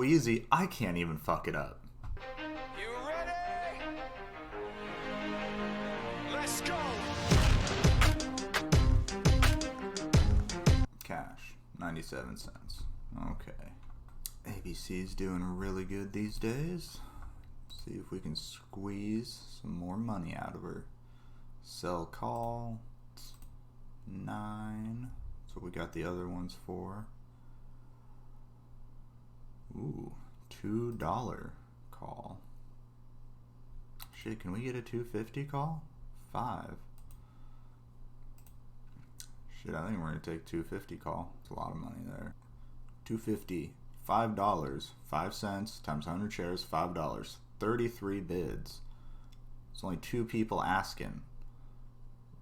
easy, I can't even fuck it up. You ready? Let's go. Cash, 97 cents. Okay. ABC's doing really good these days. See if we can squeeze some more money out of her. Sell call. 9. That's what we got the other ones for. Ooh, $2 call. Shit, can we get a $2.50 call? 5. Shit, I think we're gonna take $2.50 call. It's a lot of money there. $2.50, $5, 5 cents times 100 shares, $5. 33 bids. It's only 2 people asking.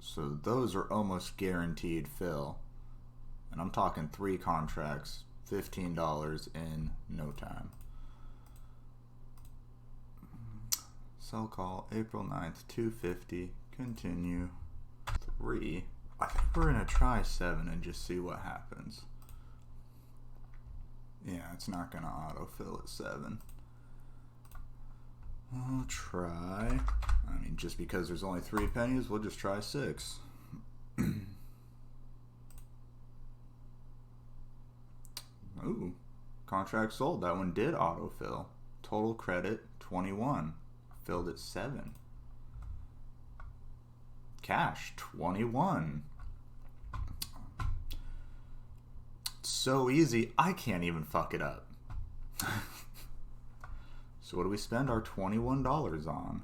So those are almost guaranteed fill. And I'm talking 3 contracts, $15 in no time. Sell call, April 9th, $2.50. Continue. 3. I think we're going to try 7 and just see what happens. Yeah, it's not going to autofill at 7. I'll try. I mean, just because there's only 3 pennies, we'll just try 6. Ooh, contract sold. That one did autofill. Total credit 21. Filled at 7. Cash 21. It's so easy, I can't even fuck it up. So what do we spend our $21 on?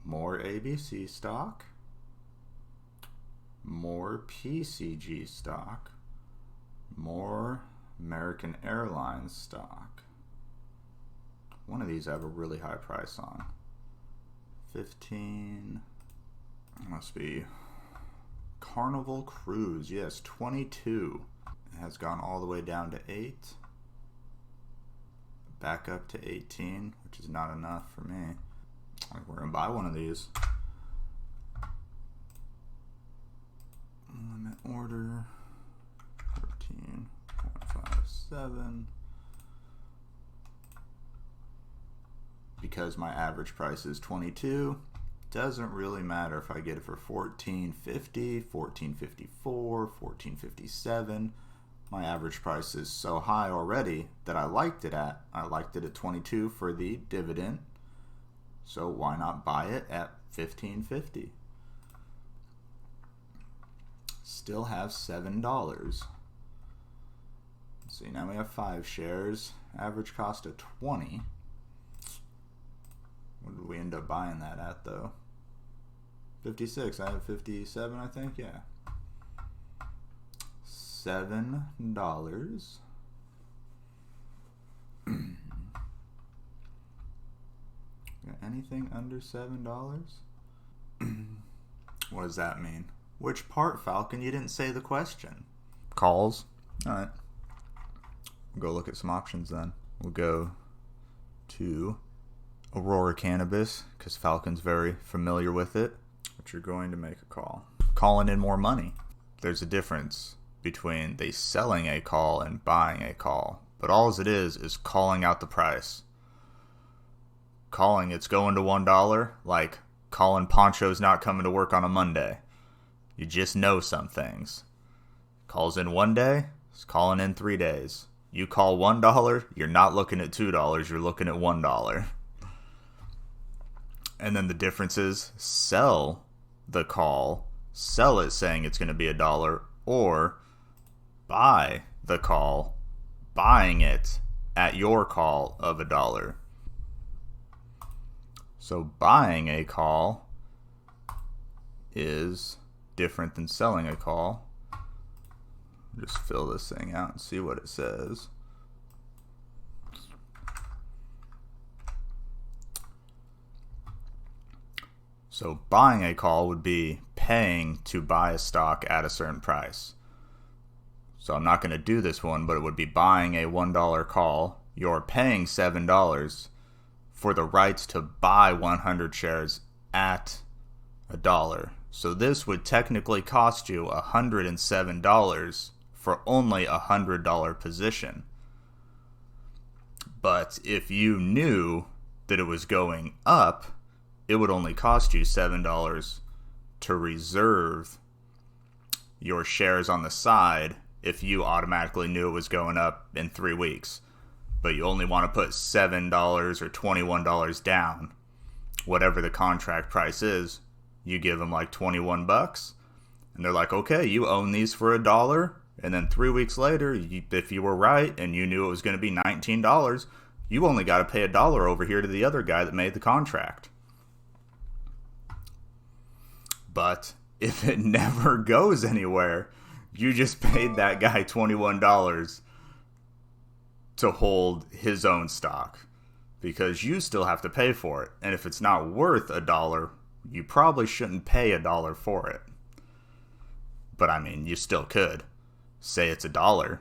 More ABC stock. More PCG stock. More American Airlines stock. One of these I have a really high price on. 15. Must be Carnival Cruise. Yes, 22. It has gone all the way down to 8. Back up to 18, which is not enough for me. We're gonna buy one of these. Limit order 13.57. Because my average price is 22, doesn't really matter if I get it for $14.50, $14.54, $14.57. My average price is so high already that I liked it at 22 for the dividend. So why not buy it at $15.50? Still have $7. See, now we have 5 shares. Average cost of 20. What did we end up buying that at though? 56. I have 57, I think. Yeah. $7. Got anything under $7? What does that mean? Which part, Falcon? You didn't say the question. Calls. Alright. We'll go look at some options then. We'll go to Aurora Cannabis, because Falcon's very familiar with it. But you're going to make a call. Calling in more money. There's a difference between they selling a call and buying a call. But all it is calling out the price. Calling it's going to $1, like calling Poncho's not coming to work on a Monday. You just know some things. Calls in 1 day, it's calling in 3 days. You call $1, you're not looking at $2, you're looking at $1. And then the difference is sell the call, sell it saying it's going to be $1, or buy the call, buying it at your call of $1. So buying a call is different than selling a call. Just fill this thing out and see what it says. So buying a call would be paying to buy a stock at a certain price. So I'm not going to do this one, but it would be buying a $1 call. You're paying $7 for the rights to buy 100 shares at $1. So this would technically cost you $107 for only a $100 position. But if you knew that it was going up, it would only cost you $7 to reserve your shares on the side if you automatically knew it was going up in 3 weeks. But you only want to put $7 or $21 down. Whatever the contract price is, you give them like $21. And they're like, okay, you own these for $1. And then 3 weeks later, if you were right and you knew it was going to be $19, you only got to pay $1 over here to the other guy that made the contract. But if it never goes anywhere, you just paid that guy $21 to hold his own stock because you still have to pay for it. And if it's not worth $1, you probably shouldn't pay $1 for it. But I mean, you still could. Say it's $1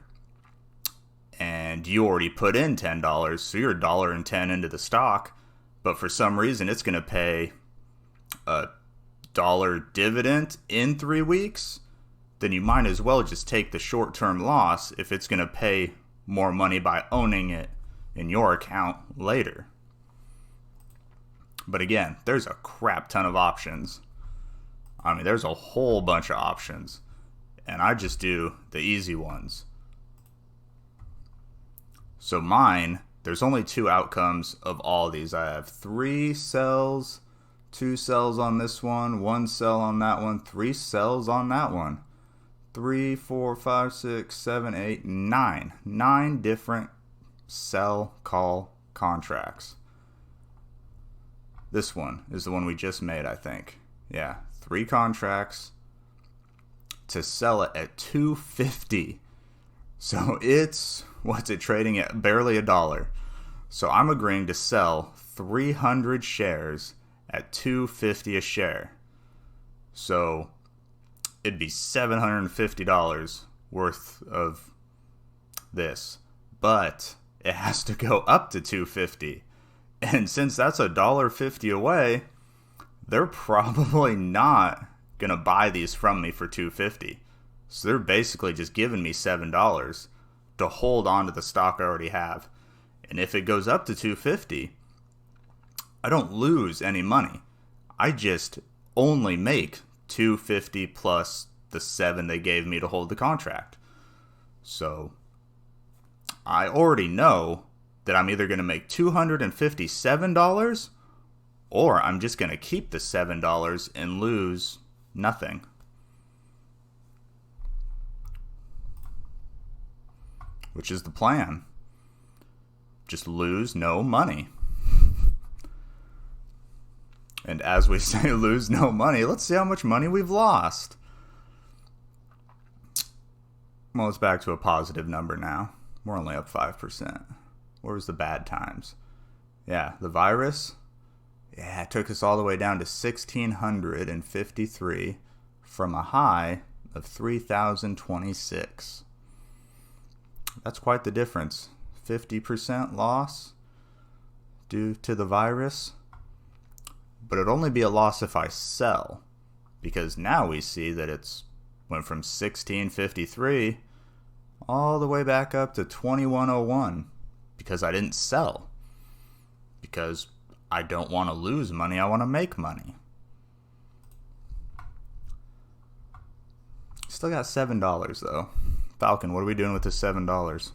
and you already put in $10, so you're $1.10 into the stock, but for some reason it's going to pay a $1 dividend in 3 weeks, then you might as well just take the short-term loss if it's going to pay more money by owning it in your account later. But again, there's a crap ton of options. I mean, there's a whole bunch of options. And I just do the easy ones. So mine, there's only 2 outcomes of all these. I have 3 cells, 2 cells on this one, 1 cell on that one, 3 cells on that one. 3, 4, 5, 6, 7, 8, 9. 9 different sell call contracts. This one is the one we just made, I think. Yeah, 3 contracts to sell it at $2.50. So it's, what's it trading at? Barely $1. So I'm agreeing to sell 300 shares at $2.50 a share. So it'd be $750 worth of this. But it has to go up to $2.50. And since that's $1.50 away, they're probably not going to buy these from me for $2.50. So they're basically just giving me $7 to hold on to the stock I already have. And if it goes up to $2.50, I don't lose any money. I just only make $2.50 plus the $7 they gave me to hold the contract. So I already know that I'm either going to make $257 or I'm just going to keep the $7 and lose nothing. Which is the plan. Just lose no money. And as we say, lose no money, let's see how much money we've lost. Well, it's back to a positive number now. We're only up 5%. Where was the bad times? Yeah, the virus. Yeah, it took us all the way down to 1,653 from a high of 3,026. That's quite the difference. 50% loss due to the virus. But it'd only be a loss if I sell, because now we see that it's went from 1,653 all the way back up to 2,101 because I didn't sell. Because I don't want to lose money, I want to make money. Still got $7 though. Falcon, what are we doing with this $7?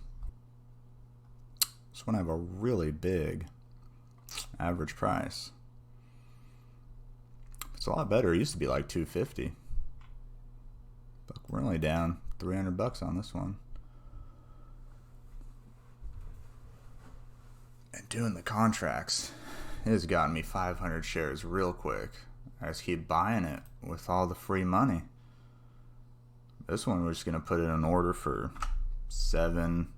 This one I have a really big average price. It's a lot better. It used to be like $2.50. But we're only down $300 on this one. And doing the contracts, it has gotten me 500 shares real quick. I just keep buying it with all the free money. This one we're just going to put in an order for 7.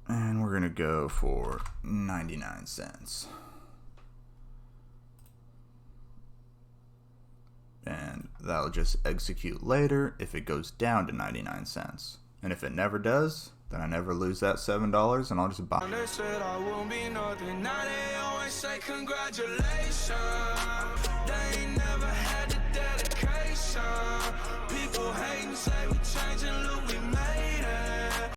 And we're going to go for 99 cents. And that'll just execute later if it goes down to 99 cents. And if it never does, then I never lose that $7 and I'll just buy it. They said I won't be nothing. Now they always say congratulations. They ain't never had the dedication. People hate and say we changing, look, we made